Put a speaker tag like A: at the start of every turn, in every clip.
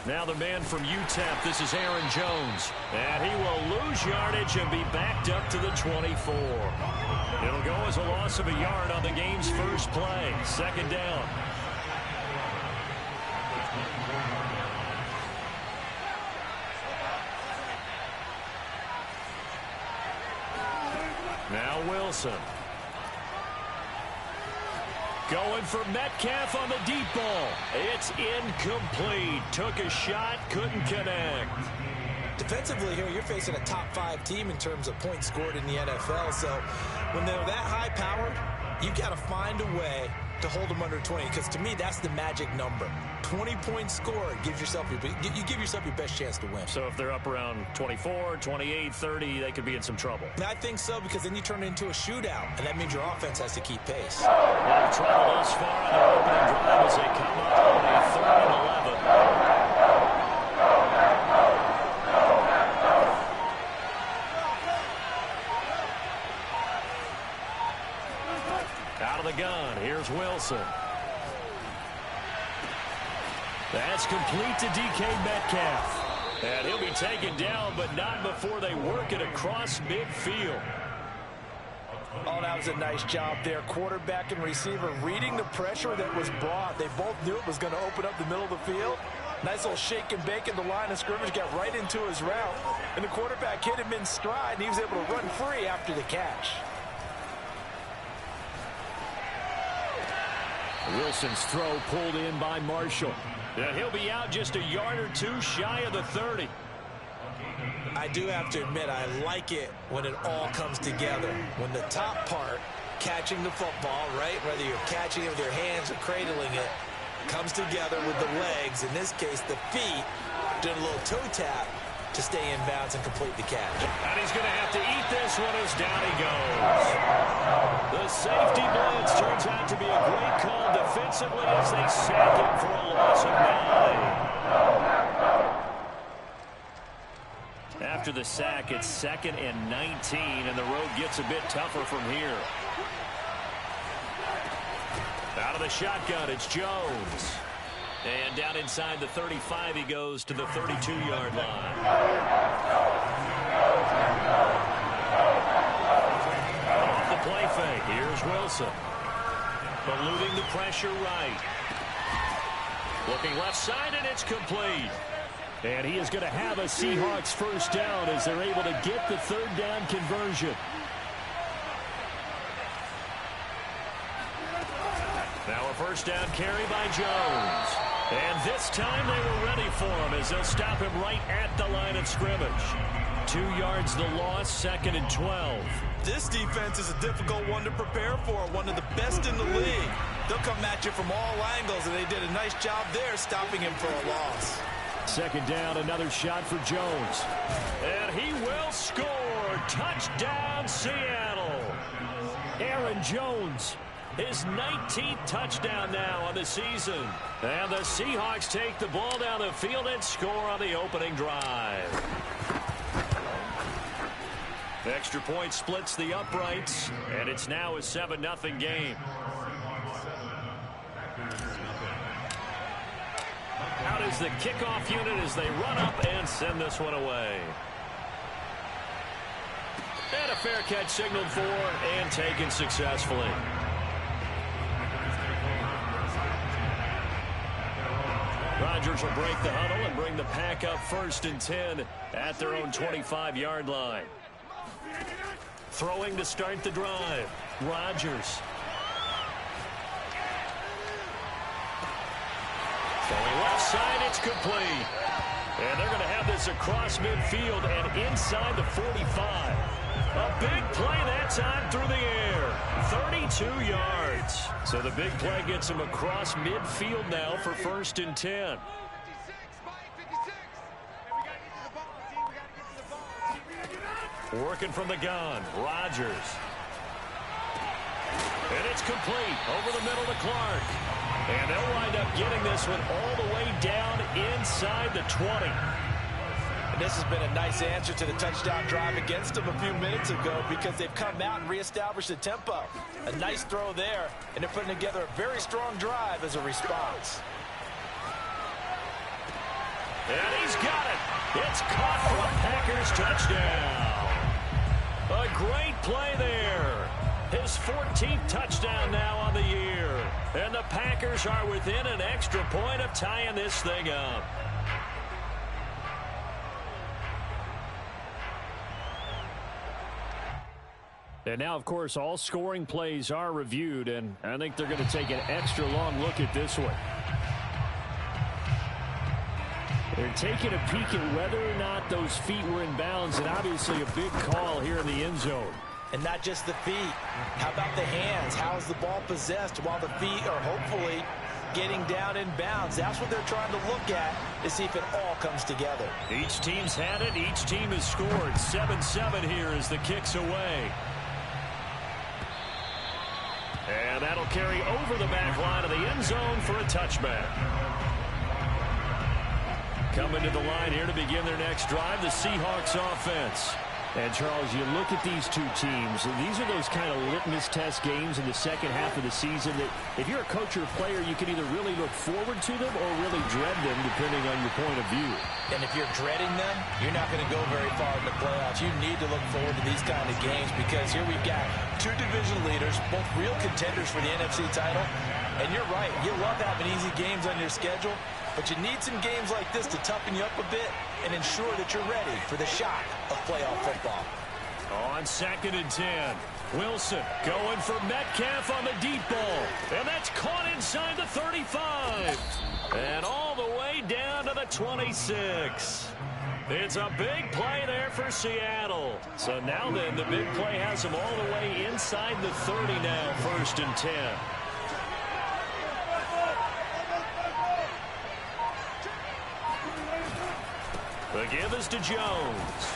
A: Now the man from UTEP, this is Aaron Jones. And he will lose yardage and be backed up to the 24. It'll go as a loss of a yard on the game's first play. Second down. Now Wilson. Going for Metcalf on the deep ball. It's incomplete. Took a shot, couldn't connect.
B: Defensively here, you're facing a top 5 team in terms of points scored in the NFL. So when they're that high powered, you got to find a way to hold them under 20. Because to me, that's the magic number. 20 points scored gives yourself you give yourself your best chance to win.
A: So if they're up around 24, 28, 30, they could be in some trouble.
B: I think so, because then you turn it into a shootout, and that means your offense has to keep pace.
A: They've traveled thus far on their opening drive as they come up on a 3rd and 11. Out of the gun, here's Wilson. That's complete to DK Metcalf. And he'll be taken down, but not before they work it across midfield.
B: Oh, that was a nice job there. Quarterback and receiver reading the pressure that was brought. They both knew it was going to open up the middle of the field. Nice little shake and bake in the line of scrimmage, got right into his route. And the quarterback hit him in stride, and he was able to run free after the catch.
A: Wilson's throw pulled in by Marshall. And he'll be out just a yard or two shy of the 30.
B: I do have to admit, I like it when it all comes together. When the top part, catching the football, right, whether you're catching it with your hands or cradling it, comes together with the legs, in this case the feet, doing a little toe tap to stay in bounds and complete the catch.
A: And he's going to have to eat this one as down he goes. The safety blitz turns out to be a great call defensively as they sack him for a loss of 9. After the sack, it's 2nd and 19, and the road gets a bit tougher from here. Out of the shotgun, it's Jones. And down inside the 35, he goes to the 32-yard line. Off the play fake, here's Wilson. Eluding the pressure right. Looking left side, and it's complete. And he is going to have a Seahawks first down as they're able to get the 3rd down conversion. Now a first down carry by Jones. And this time they were ready for him as they'll stop him right at the line of scrimmage. 2 yards the loss, 2nd and 12.
B: This defense is a difficult one to prepare for, one of the best in the league. They'll come at you from all angles, and they did a nice job there stopping him for a loss.
A: 2nd down, another shot for Jones. And he will score. Touchdown, Seattle. Aaron Jones. His 19th touchdown now on the season. And the Seahawks take the ball down the field and score on the opening drive. The extra point splits the uprights, and it's now a 7-0 game. Out is the kickoff unit as they run up and send this one away. And a fair catch signaled for and taken successfully. Rodgers will break the huddle and bring the pack up 1st and 10 at their own 25-yard line. Throwing to start the drive. Rodgers. Going left side, it's complete. And they're going to have this across midfield and inside the 45. A big play that time through the air. 32 yards. So the big play gets him across midfield now for 1st and 10. Working from the gun, Rodgers. And it's complete over the middle to Clark. And they'll wind up getting this one all the way down inside the 20.
B: And this has been a nice answer to the touchdown drive against them a few minutes ago because they've come out and reestablished the tempo. A nice throw there, and they're putting together a very strong drive as a response.
A: And he's got it. It's caught for a Packers touchdown. A great play there. His 14th touchdown now on the year. And the Packers are within an extra point of tying this thing up. And now, of course, all scoring plays are reviewed, and I think they're going to take an extra long look at this one. They're taking a peek at whether or not those feet were in bounds, and obviously a big call here in the end zone.
B: And not just the feet. How about the hands? How's the ball possessed while the feet are hopefully getting down in bounds? That's what they're trying to look at to see if it all comes together.
A: Each team's had it. Each team has scored. 7-7 here as the kick's away. And that'll carry over the back line of the end zone for a touchback. Coming to the line here to begin their next drive, the Seahawks offense. And, Charles, you look at these two teams, and these are those kind of litmus test games in the second half of the season that if you're a coach or a player, you can either really look forward to them or really dread them, depending on your point of view.
B: And if you're dreading them, you're not going to go very far in the playoffs. You need to look forward to these kind of games because here we've got two division leaders, both real contenders for the NFC title. And you're right, you love having easy games on your schedule, but you need some games like this to toughen you up a bit and ensure that you're ready for the shock of playoff football.
A: On 2nd and 10, Wilson going for Metcalf on the deep ball. And that's caught inside the 35. And all the way down to the 26. It's a big play there for Seattle. So now then, the big play has them all the way inside the 30 now, 1st and 10. The give is to Jones.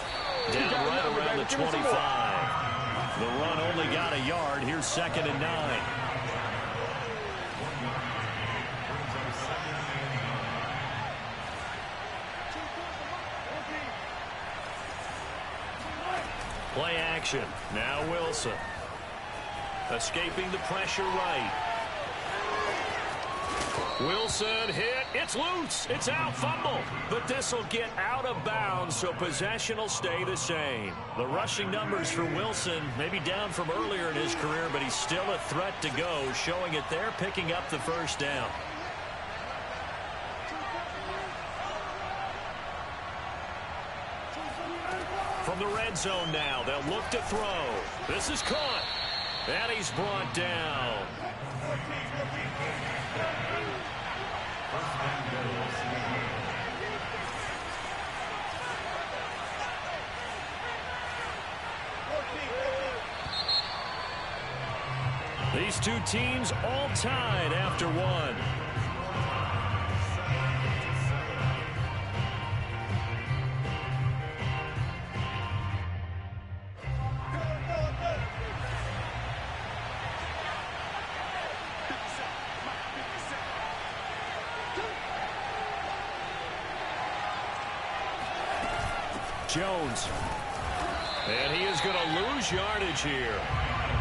A: Down right around the 25. The run only got a yard. Here's 2nd and 9. Play action. Now Wilson. Escaping the pressure right. Wilson hit. It's loose. It's out. Fumble. But this will get out of bounds, so possession will stay the same. The rushing numbers for Wilson maybe down from earlier in his career, but he's still a threat to go, showing it there, picking up the first down. From the red zone now, they'll look to throw. This is caught. And he's brought down. These two teams all tied after one. Jones. And he is going to lose yardage here.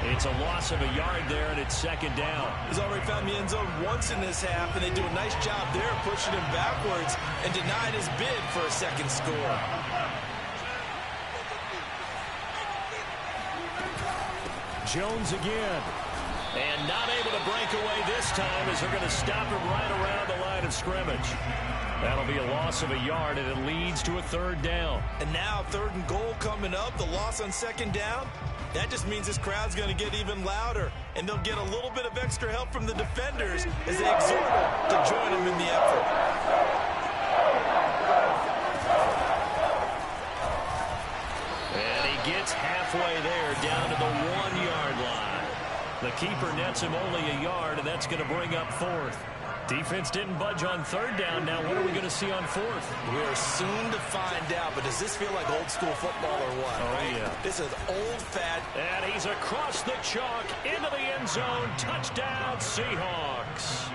A: It's a loss of a yard there, and it's 2nd down.
B: He's already found the end zone once in this half, and they do a nice job there pushing him backwards and denied his bid for a second score.
A: Jones again. And not able to break away this time as they're going to stop him right around the line of scrimmage. That'll be a loss of a yard, and it leads to a 3rd down.
B: And now 3rd and goal coming up, the loss on 2nd down. That just means this crowd's going to get even louder, and they'll get a little bit of extra help from the defenders as they exhort them to join them in the effort.
A: And he gets halfway there, down to the 1-yard line. The keeper nets him only a yard, and that's going to bring up 4th. Defense didn't budge on 3rd down. Now what are we going to see on 4th?
B: We're soon to find out, but does this feel like old school football or what?
A: Oh,
B: right?
A: yeah.
B: This is old-fashioned.
A: And he's across the chalk into the end zone. Touchdown, Seahawks.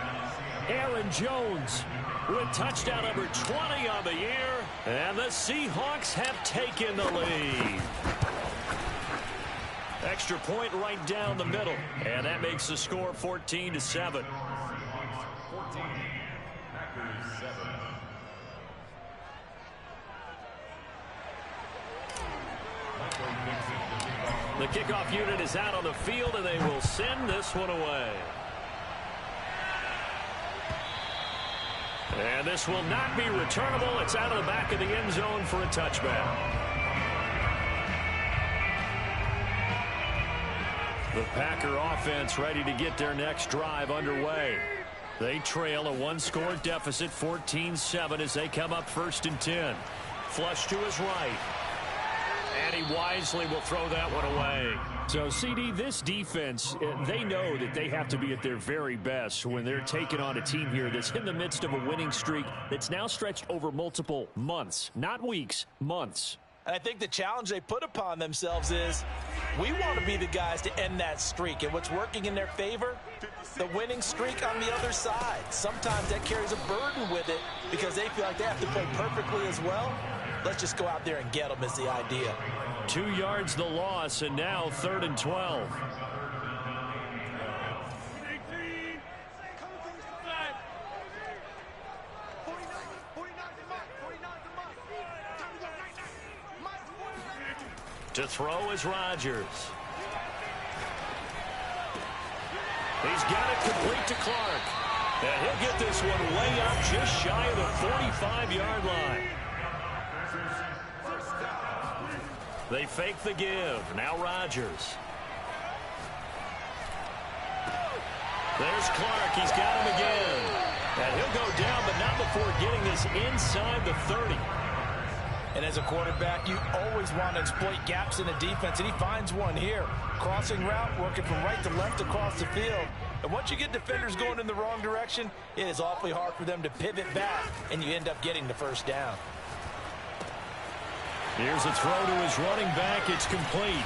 A: Aaron Jones with touchdown number 20 on the year. And the Seahawks have taken the lead. Extra point right down the middle. And that makes the score 14-7. The kickoff unit is out on the field, and they will send this one away. And this will not be returnable. It's out of the back of the end zone for a touchback. The Packer offense ready to get their next drive underway. They trail a one-score deficit, 14-7, as they come up 1st and 10. Flush to his right. And he wisely will throw that one away. So, CD, this defense, they know that they have to be at their very best when they're taking on a team here that's in the midst of a winning streak that's now stretched over multiple months, not weeks, months.
B: And I think the challenge they put upon themselves is we want to be the guys to end that streak. And what's working in their favor? The winning streak on the other side. Sometimes that carries a burden with it because they feel like they have to play perfectly as well. Let's just go out there and get them is the idea.
A: 2 yards the loss, and now 3rd and 12. To throw is Rodgers. He's got it complete to Clark. And he'll get this one way up just shy of the 45-yard line. They fake the give. Now Rodgers. There's Clark. He's got him again. And he'll go down, but not before getting this inside the 30.
B: And as a quarterback, you always want to exploit gaps in the defense, and he finds one here. Crossing route, working from right to left across the field. And once you get defenders going in the wrong direction, it is awfully hard for them to pivot back, and you end up getting the first down.
A: Here's a throw to his running back. It's complete.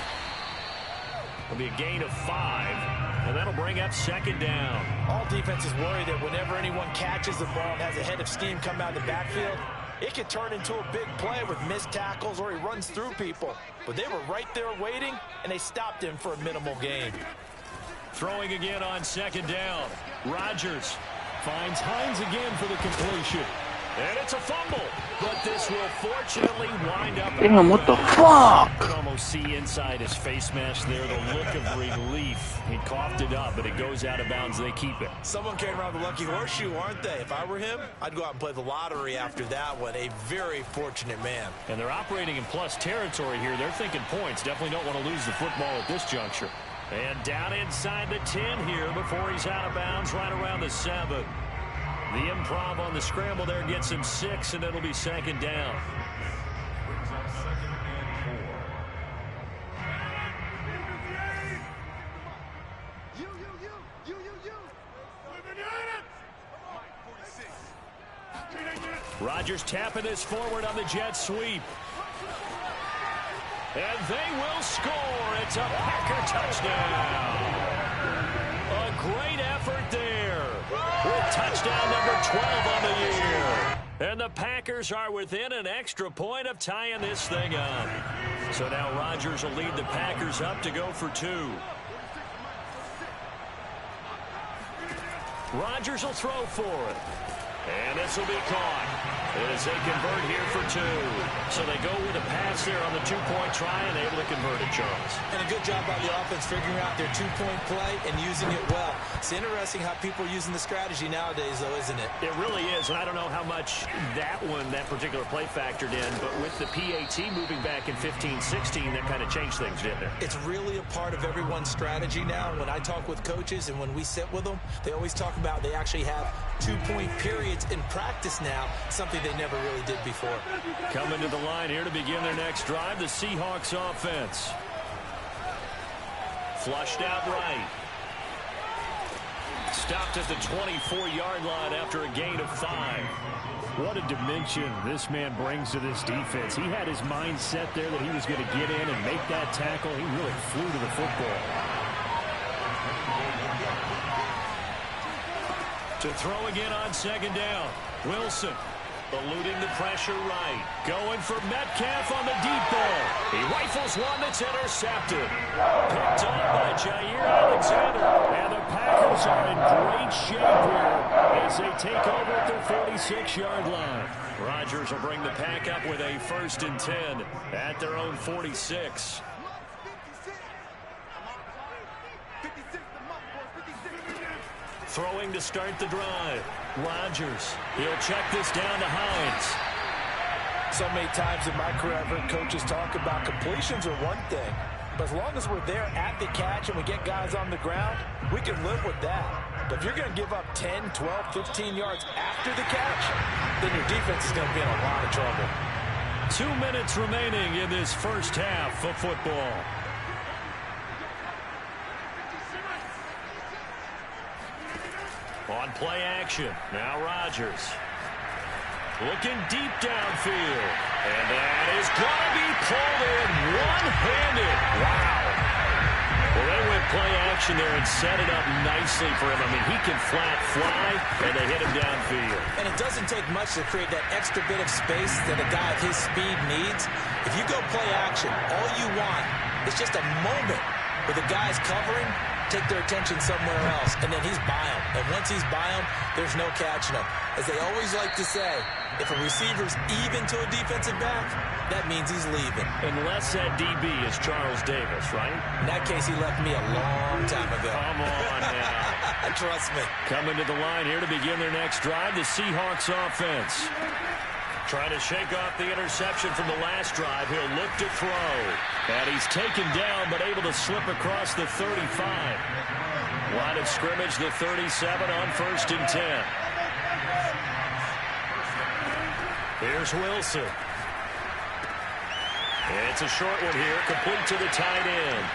A: It'll be a gain of 5, and that'll bring up 2nd down.
B: All defenses worry that whenever anyone catches the ball and has a head of steam come out of the backfield, it could turn into a big play with missed tackles or he runs through people. But they were right there waiting, and they stopped him for a minimal gain.
A: Throwing again on 2nd down. Rodgers finds Hines again for the completion. And it's a fumble, but this will fortunately wind up.
C: Damn, what the fuck?
A: You can almost see inside his face mask there the look of relief. He coughed it up, but it goes out of bounds. They keep it.
B: Someone came around the lucky horseshoe, aren't they? If I were him, I'd go out and play the lottery after that one. A very fortunate man.
A: And they're operating in plus territory here. They're thinking points. Definitely don't want to lose the football at this juncture. And down inside the 10 here before he's out of bounds right around the 7. The improv on the scramble there gets him 6, and it'll be 2nd down. Rodgers tapping this forward on the jet sweep. And they will score. It's a Packer touchdown. A great effort there. With touchdown number 12 on the year. And the Packers are within an extra point of tying this thing up. So now Rodgers will lead the Packers up to go for 2. Rodgers will throw for it. And this will be caught as they convert here for 2. So they go with a pass there on the 2-point try and able to convert it, Charles.
B: And a good job by the offense figuring out their 2-point play and using it well. It's interesting how people are using the strategy nowadays, though, isn't it?
A: It really is, and I don't know how much that particular play factored in, but with the PAT moving back in 15-16, that kind of changed things, didn't it?
B: It's really a part of everyone's strategy now. When I talk with coaches and when we sit with them, they always talk about they actually have 2-point periods in practice now, something they never really did before.
A: Coming to the line here to begin their next drive, the Seahawks offense. Flushed out right. Stopped at the 24-yard line after a gain of 5. What a dimension this man brings to this defense. He had his mind set there that he was going to get in and make that tackle. He really flew to the football. To throw again on 2nd down. Wilson eluding the pressure right. Going for Metcalf on the deep ball. He rifles one that's intercepted. Picked up by Jair Alexander. And the Packers are in great shape here as they take over at their 46-yard line. Rodgers will bring the Pack up with a 1st and 10 at their own 46. Throwing to start the drive. Rodgers. He'll check this down to Hines.
B: So many times in my career, I've heard coaches talk about completions are one thing. But as long as we're there at the catch and we get guys on the ground, we can live with that. But if you're going to give up 10, 12, 15 yards after the catch, then your defense is going to be in a lot of trouble.
A: 2 minutes remaining in this first half of football. On play action, now Rodgers. Looking deep downfield. And that is going to be pulled in one-handed. Wow. Well, they went play action there and set it up nicely for him. I mean, he can flat fly, and they hit him downfield.
B: And it doesn't take much to create that extra bit of space that a guy of his speed needs. If you go play action, all you want is just a moment where the guy's covering, take their attention somewhere else, and then he's by him. And once he's by him, there's no catching him. As they always like to say, if a receiver's even to a defensive back, that means he's leaving.
A: Unless that DB is Charles Davis, right?
B: In that case, he left me a long time ago.
A: Come on now.
B: Trust me.
A: Coming to the line here to begin their next drive, the Seahawks offense. Trying to shake off the interception from the last drive. He'll look to throw. And he's taken down, but able to slip across the 35. Line of scrimmage, the 37 on 1st and 10. Here's Wilson. It's a short one here, complete to the tight end.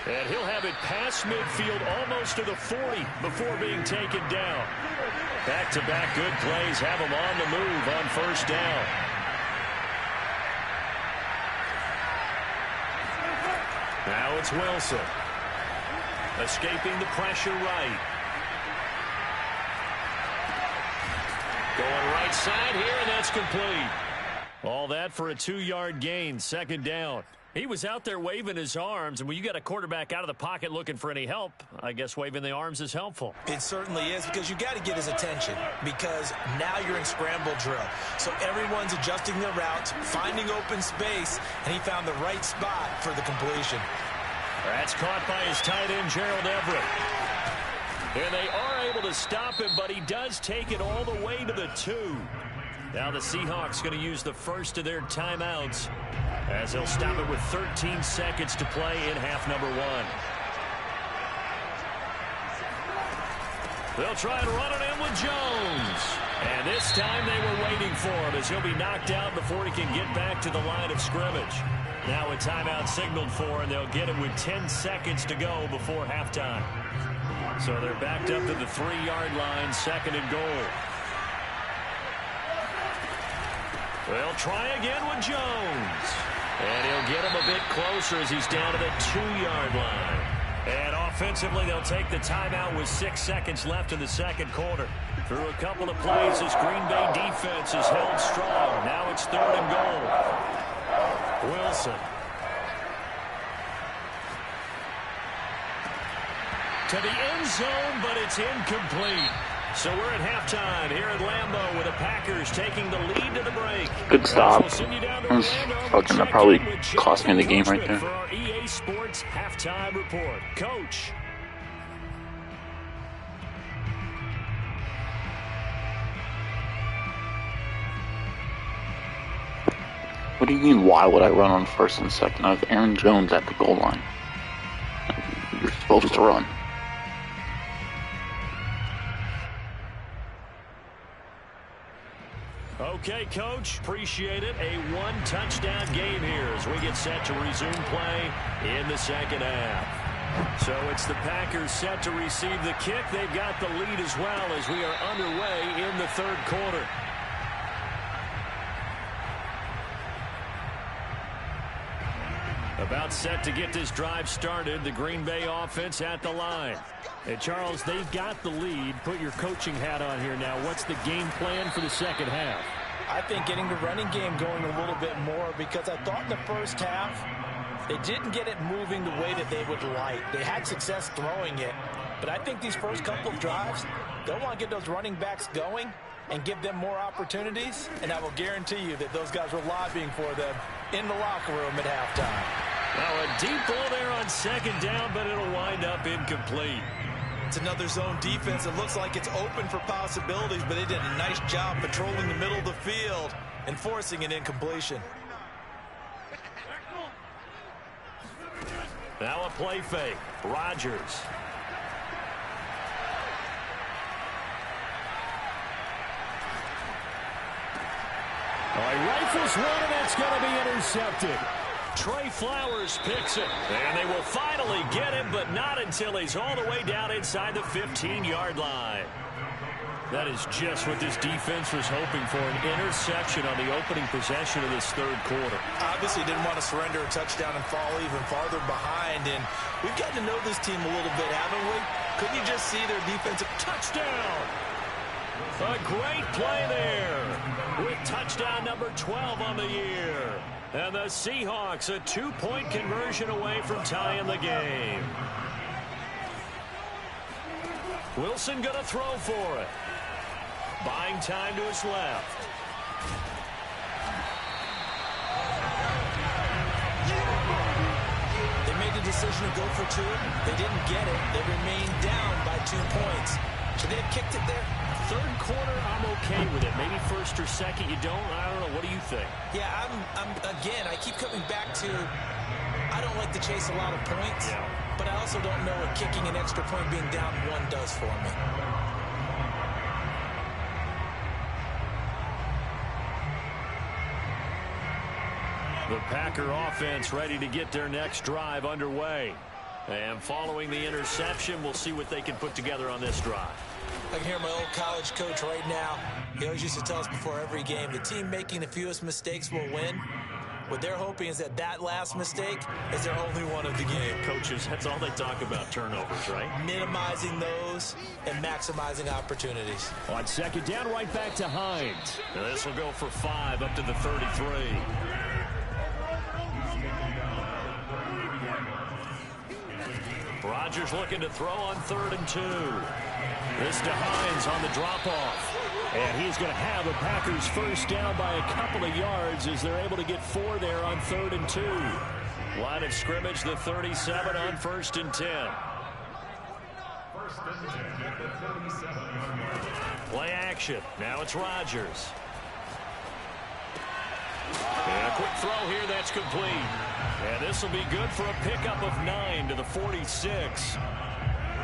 A: And he'll have it past midfield, almost to the 40 before being taken down. Back-to-back good plays have him on the move on 1st down. Now it's Wilson. Escaping the pressure right. Going right side here, and that's complete. All that for a 2-yard gain, 2nd down. He was out there waving his arms, and when you got a quarterback out of the pocket looking for any help, I guess waving the arms is helpful.
B: It certainly is, because you got to get his attention, because now you're in scramble drill. So everyone's adjusting their routes, finding open space, and he found the right spot for the completion.
A: That's caught by his tight end, Gerald Everett. And they are able to stop him, but he does take it all the way to the 2. Now the Seahawks going to use the first of their timeouts as they'll stop it with 13 seconds to play in half number 1. They'll try and run it in with Jones. And this time they were waiting for him as he'll be knocked out before he can get back to the line of scrimmage. Now a timeout signaled for, and they'll get it with 10 seconds to go before halftime. So they're backed up to the 3-yard line, 2nd and goal. They'll try again with Jones. And he'll get him a bit closer as he's down to the 2-yard line. And offensively, they'll take the timeout with 6 seconds left in the 2nd quarter. Through a couple of plays, this Green Bay defense is held strong. Now it's 3rd and goal. Wilson. To the end zone, but it's incomplete. So we're at halftime here at Lambeau with the Packers taking the lead to the break.
C: Good stop. That probably cost me the game right there.
A: For our EA Sports halftime report. Coach.
C: What do you mean, why would I run on 1st and 2nd? I have Aaron Jones at the goal line. You're supposed to run.
A: Okay, Coach, appreciate it. A 1-touchdown game here as we get set to resume play in the 2nd half. So it's the Packers set to receive the kick. They've got the lead as well as we are underway in the 3rd quarter. About set to get this drive started. The Green Bay offense at the line. Hey, Charles, they've got the lead. Put your coaching hat on here now. What's the game plan for the 2nd half?
B: I think getting the running game going a little bit more, because I thought in the first half they didn't get it moving the way that they would like. They had success throwing it, but I think these first couple of drives, they'll want to get those running backs going and give them more opportunities, and I will guarantee you that those guys were lobbying for them in the locker room at halftime.
A: Now a deep ball there on 2nd down, but it'll wind up incomplete.
B: It's another zone defense. It looks like it's open for possibilities, but they did a nice job patrolling the middle of the field and forcing an incompletion.
A: Now a play fake. Rodgers. He rifles one, and that's going to be intercepted. Trey Flowers picks it, and they will finally get him, but not until he's all the way down inside the 15-yard line. That is just what this defense was hoping for, an interception on the opening possession of this third quarter.
B: Obviously didn't want to surrender a touchdown and fall even farther behind, and we've gotten to know this team a little bit, haven't we? Couldn't you just see their defensive touchdown? A great play there with touchdown number 12 on the year. And the Seahawks a 2-point conversion away from tying the game.
A: Wilson going to throw for it. Buying time to his left.
B: They made the decision to go for two. They didn't get it. They remained down by 2 points. Should they have kicked it there?
A: Third quarter, I'm okay with it. Maybe first or second, you don't. I don't know. What do you think?
B: Yeah, again, I keep coming back to I don't like to chase a lot of points, but I also don't know what kicking an extra point being down one does for me.
A: The Packer offense ready to get their next drive underway. And following the interception, we'll see what they can put together on this drive.
B: I can hear my old college coach right now. He always used to tell us before every game, the team making the fewest mistakes will win. What they're hoping is that that last mistake is their only one of the game.
A: Coaches, that's all they talk about, turnovers, right?
B: Minimizing those and maximizing opportunities.
A: On second down, right back to Hines. Now this will go for 5 up to the 33. Rodgers looking to throw on 3rd and 2. This to Hines on the drop-off. And he's going to have the Packers first down by a couple of yards as they're able to get 4 there on 3rd and 2. Line of scrimmage, the 37 on 1st and 10. Play action. Now it's Rodgers. And a quick throw here, that's complete. And this will be good for a pickup of 9 to the 46.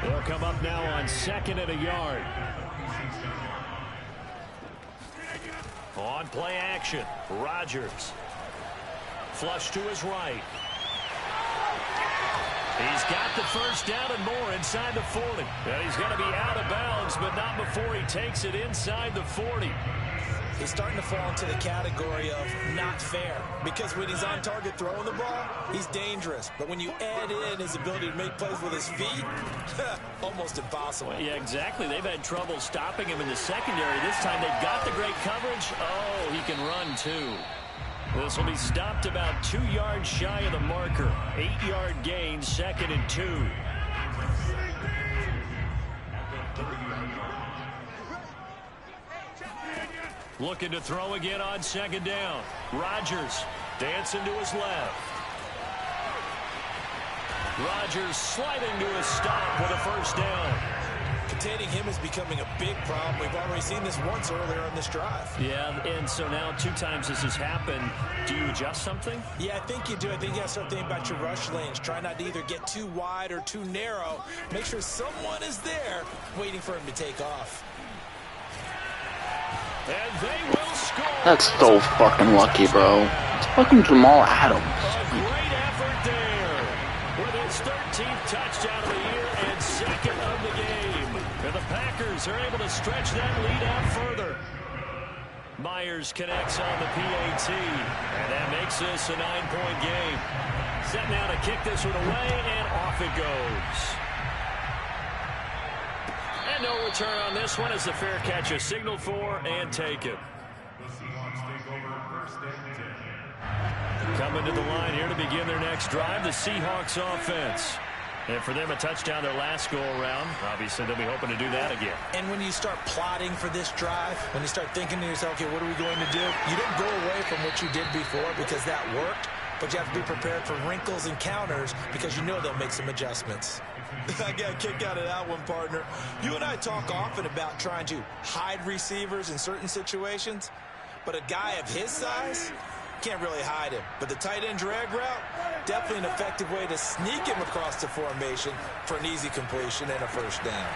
A: They'll come up now on 2nd and a yard. On play action, Rodgers. Flush to his right. He's got the first down and more inside the 40. And he's going to be out of bounds, but not before he takes it inside the 40.
B: He's starting to fall into the category of not fair, because when he's on target throwing the ball, he's dangerous. But when you add in his ability to make plays with his feet, almost impossible.
A: Well, yeah, exactly. They've had trouble stopping him in the secondary. This time they've got the great coverage. Oh, he can run too. This will be stopped about 2 yards shy of the marker. 8-yard gain, 2nd and 2. Looking to throw again on 2nd down. Rodgers dancing to his left. Rodgers sliding to a stop with a first down.
B: Containing him is becoming a big problem. We've already seen this once earlier on this drive.
A: Yeah, and so now 2 times this has happened. Do you adjust something?
B: Yeah, I think you do. I think you got to start thinking about your rush lanes. Try not to either get too wide or too narrow. Make sure someone is there waiting for him to take off.
A: And they will score.
C: That's so fucking lucky, bro. It's fucking Jamal Adams.
A: A great effort there with his 13th touchdown of the year and 2nd of the game. And the Packers are able to stretch that lead out further. Myers connects on the PAT, and that makes this a 9-point game. Set now to kick this one away, and off it goes. And no return on this one as the fair catch is signaled for and taken. Coming to the line here to begin their next drive, the Seahawks offense. And for them, a touchdown their last go-around. Obviously, they'll be hoping to do that again.
B: And when you start plotting for this drive, when you start thinking to yourself, okay, what are we going to do? You don't go away from what you did before because that worked. but you have to be prepared for wrinkles and counters because you know they'll make some adjustments. I got a kick out of that one, partner. You and I talk often about trying to hide receivers in certain situations, but a guy of his size can't really hide him. But the tight end drag route, definitely an effective way to sneak him across the formation for an easy completion and a first down.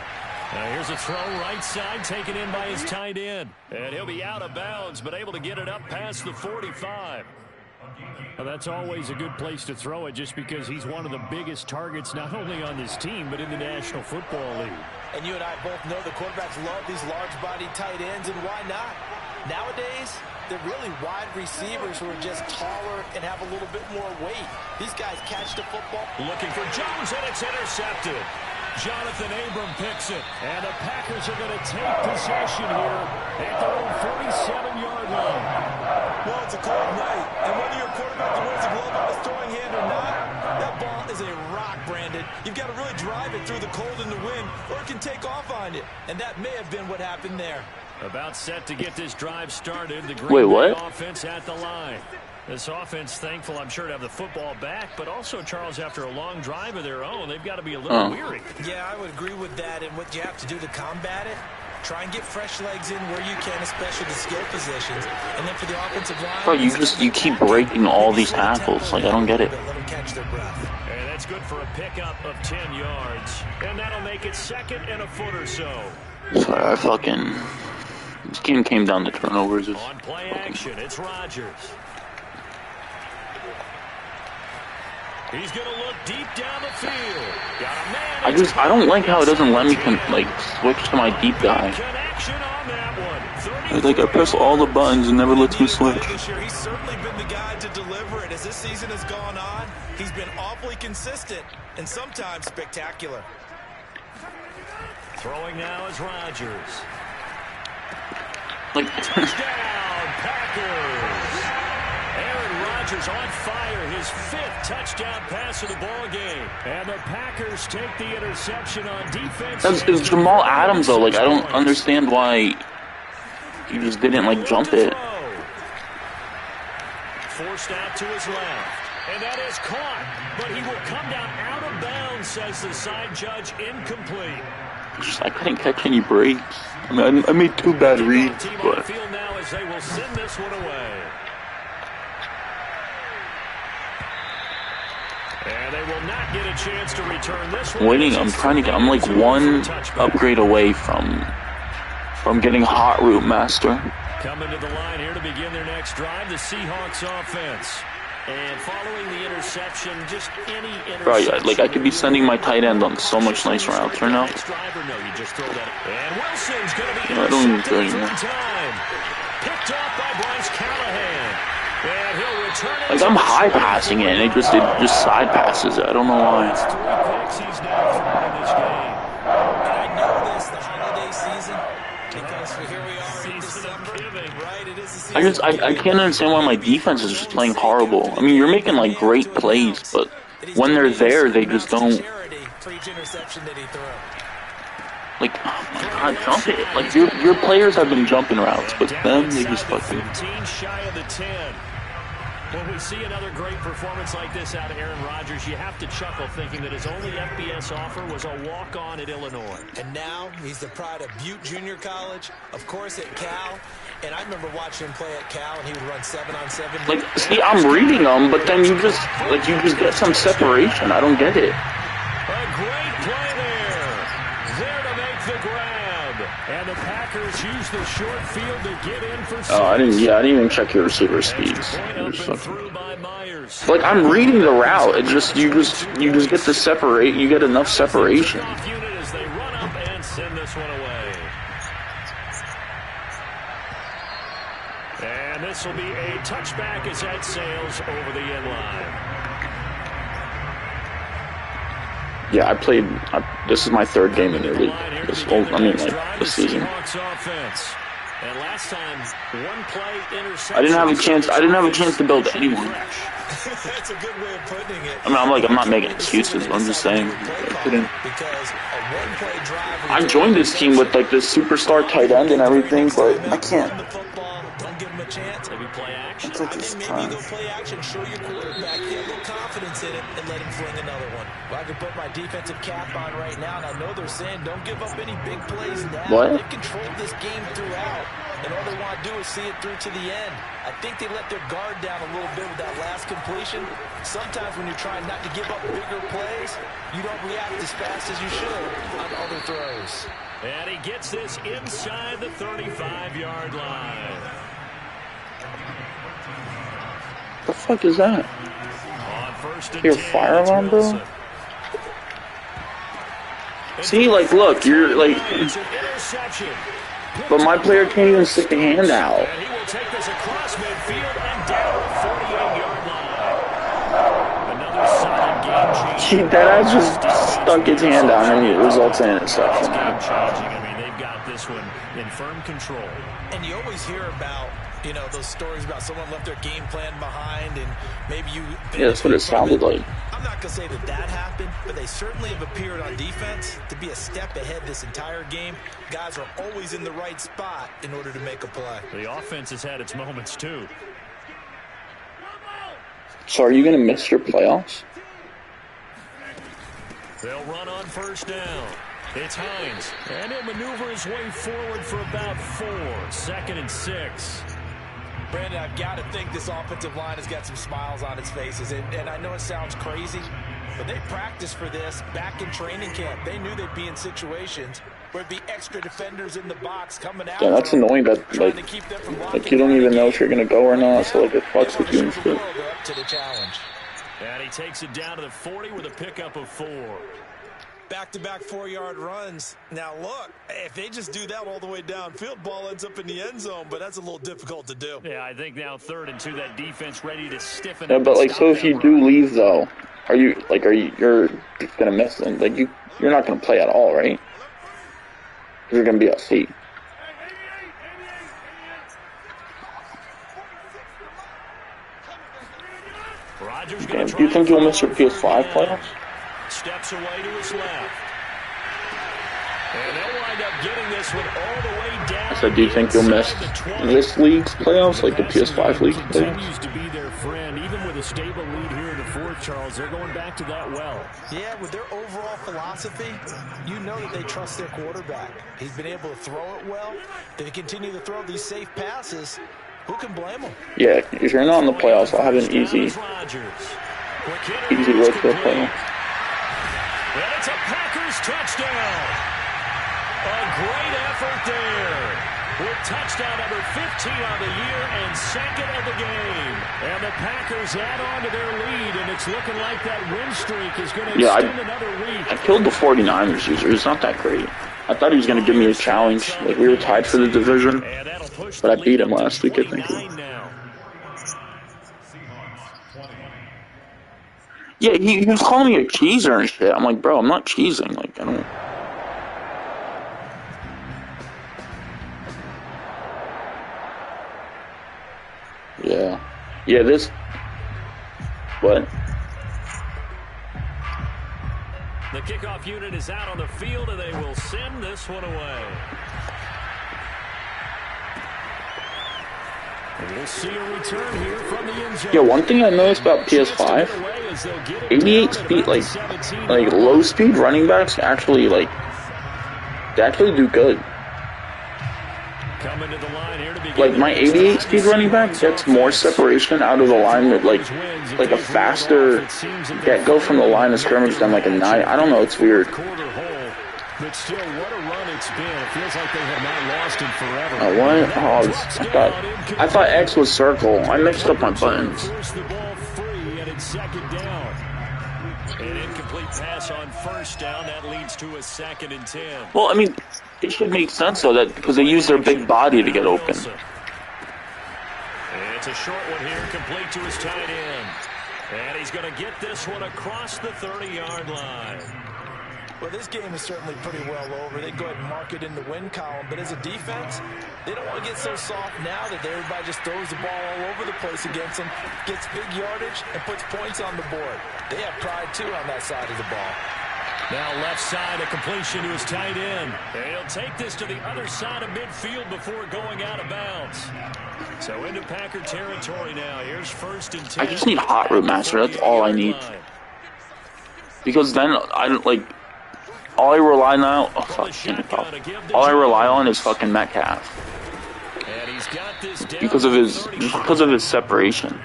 A: Here's a throw right side taken in by his tight end. And he'll be out of bounds, but able to get it up past the 45. Well, that's always a good place to throw it just because he's one of the biggest targets not only on this team but in the National Football League.
B: And you and I both know the quarterbacks love these large-bodied tight ends, and why not? Nowadays, they're really wide receivers who are just taller and have a little bit more weight. These guys catch the football.
A: Looking for Jones, and it's intercepted. Jonathan Abram picks it, and the Packers are going to take possession here at their own 47-yard line.
B: Well, it's a cold night, and whether your quarterback wears a glove on his throwing hand or not, that ball is a rock, Brandon. You've got to really drive it through the cold and the wind, or it can take off on you, and that may have been what happened there.
A: About set to get this drive started. The Green Bay offense at the line. This offense, thankful, I'm sure, to have the football back, but also, Charles, after a long drive of their own, they've got to be a little weary.
B: Yeah, I would agree with that, and what you have to do to combat it, try and get fresh legs in where you can, especially the skill positions. And then for the offensive line...
C: Bro, you keep breaking all these tackles. Like, I don't get it.
B: Let them catch their breath.
A: And that's good for a pickup of 10 yards. And that'll make it 2nd and a foot or so.
C: Sorry, this game came down to turnovers.
A: On play action, it's Rodgers. He's going to look deep down the field. Got a man.
C: I don't like how it doesn't let me switch to my deep guy.
A: Connection on that one.
C: Like I press all the buttons and never lets me switch.
B: He's certainly been the guy to deliver it. As this season has gone on, he's been awfully consistent and sometimes spectacular.
A: Throwing now is Rodgers.
C: Touchdown,
A: Packers. Aaron Rodgers on fire, his 5th touchdown pass of the ball game. And the Packers take the interception on defense.
C: It's Jamal Adams, though. Like, I don't understand why he just didn't, jump it.
A: Forced out to his left. And that is caught. But he will come down out of bounds, says the side judge, incomplete.
C: I couldn't catch any breaks. I mean, I made 2 bad reads, but...
A: now as they will send this one away. And they will not get a chance to return this one.
C: I'm like 1 upgrade away from getting Hot Route Master.
A: Coming to the line here to begin their next drive, the Seahawks offense. And following the interception, just any interception.
C: Right, like I could be sending my tight end on so much nice routes right now.
A: And Wilson's going to be
C: I don't even care
A: anymore. Picked off by Bryce Callahan. And he'll return it.
C: Like I'm high passing it, and it just side passes it. I don't know why.
A: 3 picks he's now thrown in this game.
B: And I know this, the holiday season, because here we are in December, right? It is the season.
C: I can't understand why my defense is just playing horrible. I mean, you're making great plays, but when they're there, they just don't. Like, oh my God, jump it! Like your players have been jumping routes, but them they just fucking.
A: 15 shy of the 10. When we see another great performance like this out of Aaron Rodgers, you have to chuckle thinking that his only FBS offer was a walk-on at Illinois.
B: And now he's the pride of Butte Junior College, of course at Cal. And I remember watching him play at Cal, and he would run 7-on-7.
C: Like, see, I'm reading them, but then you just get some separation. I don't get it.
A: A great play there to make the grab. And the Packers use the short field to get in for 6.
C: I didn't even check your receiver speeds. Like, I'm reading the route. It just you just get to separate. You get enough separation.
A: As they run up and send this one away. And this will be a touchback as that sails over the end line.
C: Yeah, this is my 3rd game in the league. This season.
A: And last time, 1 play interception.
C: I didn't have a chance to build anyone.
B: That's a good way of putting it.
C: I mean, I'm not making excuses. I'm just saying. I joined this team with this superstar tight end and everything, but I can't.
B: chance.
A: Maybe play action.
B: I think maybe you go play action, show your quarterback, get a little confidence in it, and let him fling another one. Well, I can put my defensive cap on right now, and I know they're saying don't give up any big plays now.
C: What?
B: They've controlled this game throughout, and all they want to do is see it through to the end. I think they let their guard down a little bit with that last completion. Sometimes when you're trying not to give up bigger plays, you don't react as fast as you should on other throws.
A: And he gets this inside the 35-yard line.
C: The fuck is that?
A: On first and
C: Your
A: 10,
C: fire
A: it's
C: alarm, bro?
A: Wilson.
C: See, like, look, you're like,
A: It's an interception.
C: but my player can't even stick a hand out.
A: And he will take this across midfield and down the 48-yard line. Another solid game
C: He
A: changer.
C: that ass just stuck his hand out and it results in an interception.
A: Game changing. I mean, they've got this one in firm control.
B: And you always hear about, you know, those stories about someone left their game plan behind and maybe you...
C: Yeah, that's what it sounded like.
B: I'm not going to say that that happened, but they certainly have appeared on defense to be a step ahead this entire game. Guys are always in the right spot in order to make a play.
A: The offense has had its moments, too.
C: So are you going to miss your playoffs?
A: They'll run on first down. It's Hines, and he'll maneuver his way forward for about 4. 2nd and 6.
B: Brandon, I've got to think this offensive line has got some smiles on its faces. And I know it sounds crazy, but they practiced for this back in training camp. They knew they'd be in situations where there'd be extra defenders in the box coming out.
C: Yeah, that's annoying that, like you don't even know if you're going to go or not, so, like, it fucks with you and shit.
B: To the challenge.
A: And he takes it down to the 40 with a pickup of 4.
B: Back-to-back 4-yard runs. Now, look, if they just do that all the way downfield, ball ends up in the end zone, but that's a little difficult to do.
A: Yeah, I think now 3rd and 2, that defense ready to stiffen
C: Yeah,
A: up
C: but,
A: and
C: like,
A: stop
C: so if
A: that
C: you
A: run.
C: do leave, though, you're just going to miss them. Like, you're not going to play at all, right? You're going to be at sea.
A: Rodgers
C: Damn,
A: gonna
C: do you
A: try
C: think you'll
A: and
C: miss your
A: throw it
C: PS5
A: first
C: playoffs?
A: down. Steps away to his left. And they'll wind up getting this one all the way down.
C: I said, do you think you'll miss
A: inside the 20.
C: this league's playoffs, like the PS5 league playoffs?
A: Continues to be their friend, even with a stable lead here in the 4th, Charles. They're going back to that well.
B: Yeah, with their overall philosophy, you know that they trust their quarterback. He's been able to throw it well. They continue to throw these safe passes. Who can blame them?
C: Yeah, if you're not in the playoffs, I'll have an easy road to the playoffs.
A: And it's a Packers touchdown. A great effort there. With touchdown number 15 on the year and 2nd of the game. And the Packers add on to their lead, and it's looking like that win streak is going to extend another week.
C: I killed the 49ers user. It's not that great. I thought he was going to give me a challenge. Like, we were tied for the division, but I beat him last week, I think. Yeah, he was calling me a cheeser and shit. I'm like, bro, I'm not cheesing. Like, I don't... Yeah. Yeah, this... What?
A: The kickoff unit is out on the field, and they will send this one away. And we'll see a return here from the end zone.
C: Yeah, one thing I noticed about PS5, 88 speed, like low speed running backs actually, they actually do good.
A: Coming to the line here to begin.
C: Like, my 88 speed running back gets more separation out of the line with, like a faster get-go from the line of scrimmage than, like, a 9. I don't know, it's weird.
A: But still, what a run it's been. It feels like they have not lost him forever.
C: What? Oh, I thought X was circle. I mixed up my buttons.
A: Force the ball free, and it's 2nd down. An incomplete pass on 1st down. That leads to a 2nd and 10.
C: Well, I mean, it should make sense, though, that because they use their big body to get open.
A: And it's a short one here, complete to his tight end. And he's going to get this one across the 30-yard line.
B: Well, this game is certainly pretty well over. They go ahead and mark it in the win column. But as a defense, they don't want to get so soft now that everybody just throws the ball all over the place against them, gets big yardage, and puts points on the board. They have pride, too, on that side of the ball.
A: Now left side, a completion to his tight end. And he'll take this to the other side of midfield before going out of bounds. So into Packer territory now. Here's 1st and 10.
C: I just need hot route master. That's all I need. Because then I don't like. All I rely now. Oh, fuck, all I rely on is fucking Metcalf. Because of his separation.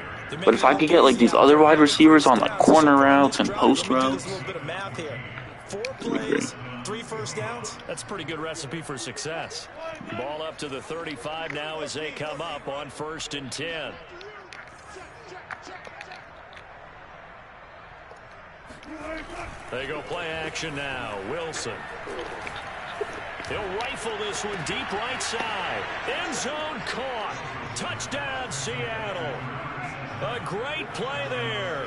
C: But if I could get like these other wide receivers on like corner routes and post routes.
B: 4 plays, 3 first downs.
A: That's a pretty good recipe for success. Ball up to the 35 now as they come up on 1st and 10. They go play action now. Wilson. He'll rifle this one deep right side. End zone caught. Touchdown, Seattle. A great play there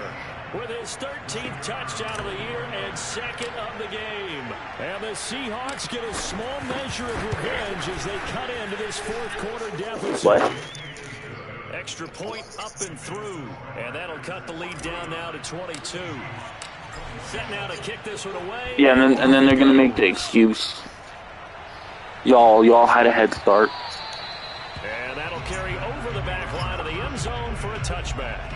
A: with his 13th touchdown of the year and 2nd of the game. And the Seahawks get a small measure of revenge as they cut into this 4th quarter deficit.
C: What?
A: Extra point up and through. And that'll cut the lead down now to 22. Set now to kick this one away.
C: Yeah, and then they're gonna make the excuse. Y'all had a head start.
A: And that'll carry over the back line of the end zone for a touchback.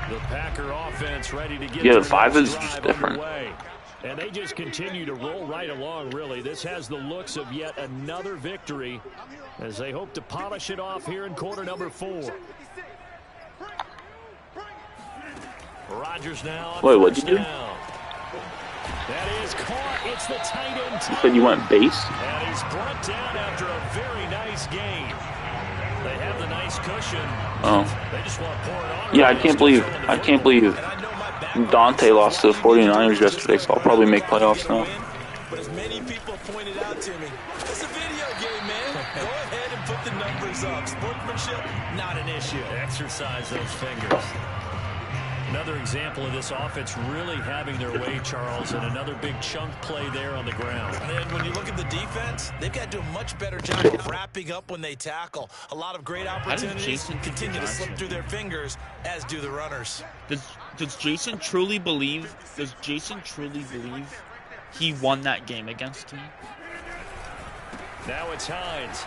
A: The Packer offense ready to get
C: the 5 is just different.
A: And they just continue to roll right along, really. This has the looks of yet another victory as they hope to polish it off here in quarter number 4. Rodgers now.
C: Wait, what'd you do?
A: That is caught. It's the tight end.
C: You said you went base?
A: And he's brought down after a very nice game. They have the nice cushion.
C: Oh.
A: They just want to pour it on.
C: Yeah, I can't believe Dante lost to the 49ers yesterday, so I'll probably make playoffs now.
B: But as many people pointed out to me, it's a video game, man. Go ahead and put the numbers up. Sportsmanship, not an issue.
A: Exercise those fingers. Another example of this offense really having their way, Charles, and another big chunk play there on the ground.
B: And when you look at the defense, they've got to do a much better job of wrapping up when they tackle. A lot of great opportunities continue to slip through their fingers, as do the runners.
D: Does Jason truly believe he won that game against me?
A: Now it's Hines.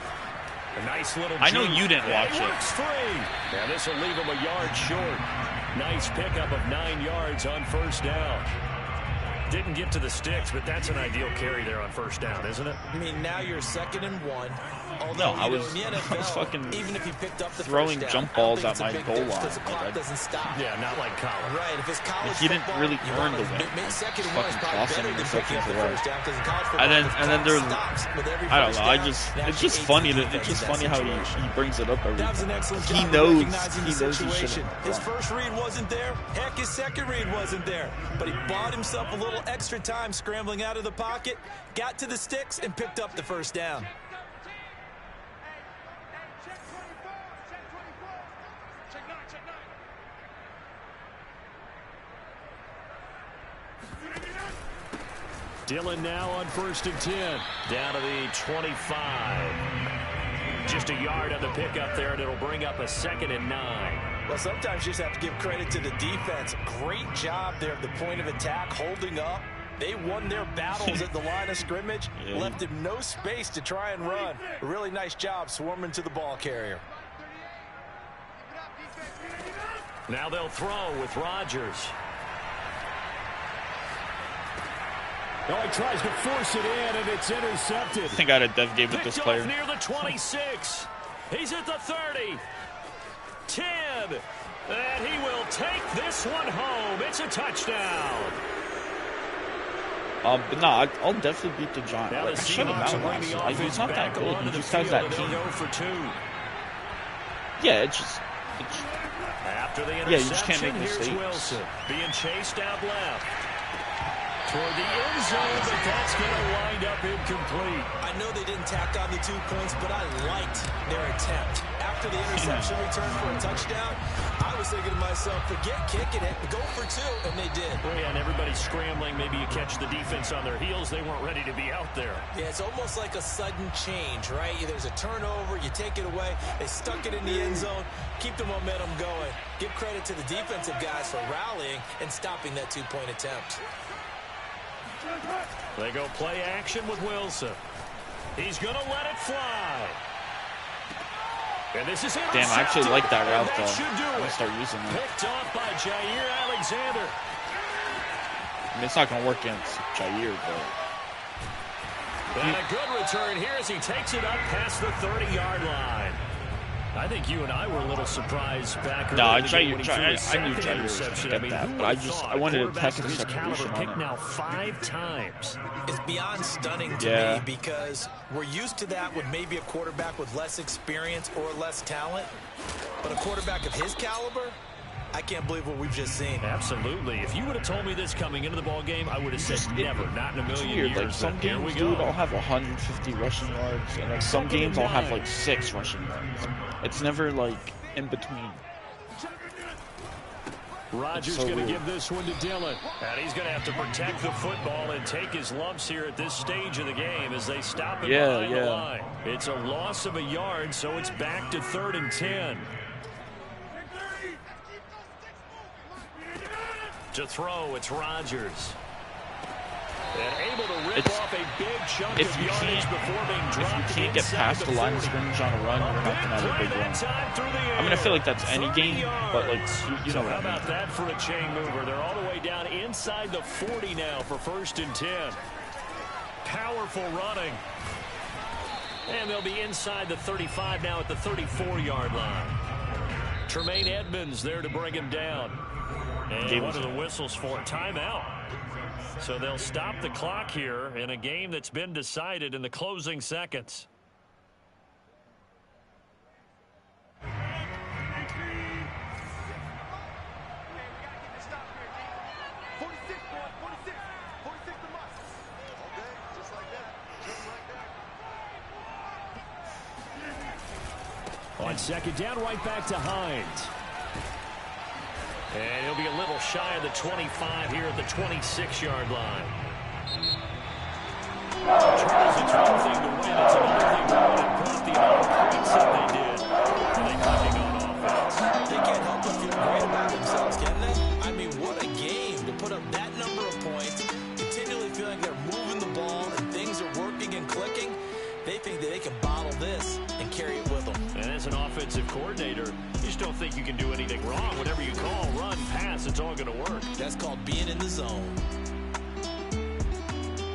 A: A nice little
D: I know you didn't watch it.
A: Works free. Now this will leave him a yard short. Nice pickup of 9 yards on 1st down. Didn't get to the sticks, but that's an ideal carry there on 1st down, isn't it?
B: I mean, now you're 2nd and 1.
D: Although, I was fucking
B: even if he picked up the
D: throwing
B: down,
D: jump balls at my goal line.
B: The clock doesn't stop.
A: Yeah, not like college.
B: Right, if it's college
D: he didn't really earn the win.
B: Second
D: Just
B: one is
D: fucking
B: probably
D: tossing
B: better than picking up the
D: interceptions
B: first down, because in college
D: And then they're, I don't know.
B: it's
D: It's just funny how he brings it up every
B: That was an
D: time.
B: excellent
D: He
B: job of
D: knows
B: recognizing
D: he
B: the situation.
D: shouldn't.
B: His first read wasn't there. Heck, his second read wasn't there. But he bought himself a little extra time scrambling out of the pocket, got to the sticks, and picked up the 1st down.
A: Dillon now on 1st and 10. Down to the 25. Just a yard on the pickup there, and it'll bring up a 2nd and 9.
B: Well, sometimes you just have to give credit to the defense. Great job there at the point of attack, holding up. They won their battles at the line of scrimmage, left him no space to try and run. A really nice job swarming to the ball carrier.
A: Now they'll throw with Rodgers. Oh, he tries to force it in, and it's intercepted.
D: I think I had a death game with this player.
A: Near the 26. He's at the 30. 10. And he will take this one home. It's a touchdown.
D: But no, I'll definitely beat the Giants.
A: Now the
D: Shut him out. He's not that good. He just has that team. Yeah, it's just.
A: After the
D: yeah, you just can't make
A: here's
D: mistakes.
A: Wilson being chased out left. Toward the end zone, but that's going to wind up incomplete.
B: I know they didn't tack on the 2 points, but I liked their attempt. After the interception return for a touchdown, I was thinking to myself, forget kicking it, go for 2, and they did.
A: Well, yeah, and everybody's scrambling. Maybe you catch the defense on their heels. They weren't ready to be out there.
B: Yeah, it's almost like a sudden change, right? There's a turnover, you take it away, they stuck it in the end zone, keep the momentum going. Give credit to the defensive guys for rallying and stopping that 2-point attempt.
A: They go play action with Wilson. He's going to let it fly. And this is
D: Damn, I actually like that route, though. I'm going to start using it.
A: Picked off by Jair Alexander.
D: I mean, it's not going to work against Jair, but...
A: And a good return here as he takes it up past the 30-yard line. I think you and I were a little surprised back earlier.
D: No,
A: I
D: knew Jair was going to get that, but I wanted to test the separation on
A: picked now 5 times.
B: It's beyond stunning to me because we're used to that with maybe a quarterback with less experience or less talent. But a quarterback of his caliber, I can't believe what we've just seen.
A: Absolutely. If you would have told me this coming into the ball game, I would have said never, not in a million years.
D: Like some games, dude, I'll have 150 rushing yards, and like some games I'll have like 6 rushing yards. It's never like in between.
A: Rodgers going to give this one to Dillon. And he's going to have to protect the football and take his lumps here at this stage of the game as they stop him behind the line. It's a loss of a yard, so it's back to 3rd and 10. To throw, it's Rodgers. And able to rip off a big chunk of yardage before being dropped.
D: If you can't get past the line of scrimmage on a run, you're not going to have a big run. I mean, I feel like that's any game, but like, you know what I mean.
A: How about that for a chain mover? They're all the way down inside the 40 now for 1st and 10. Powerful running. And they'll be inside the 35 now at the 34-yard line. Tremaine Edmonds there to bring him down. And one of the whistles for a timeout. So they'll stop the clock here in a game that's been decided in the closing seconds. On 2nd down, right back to Hines. And he'll be a little shy of the 25 here at the 26-yard line. Charles, it's one thing to win. It's another thing to win and put up the amount of points that they did. And they clicking on offense.
B: They can't help but feel great about themselves, can they? I mean, what a game to put up that number of points, continually feeling they're moving the ball and things are working and clicking. They think that they can bottle this and carry it with them.
A: And as an offensive coordinator, you just don't think you can do anything wrong. Whatever you call, run, pass, it's all going to work.
B: That's called being in the zone.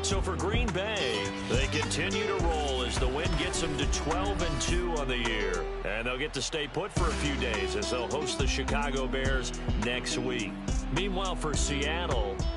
A: So for Green Bay, they continue to roll as the win gets them to 12-2 on the year. And they'll get to stay put for a few days as they'll host the Chicago Bears next week. Meanwhile, for Seattle,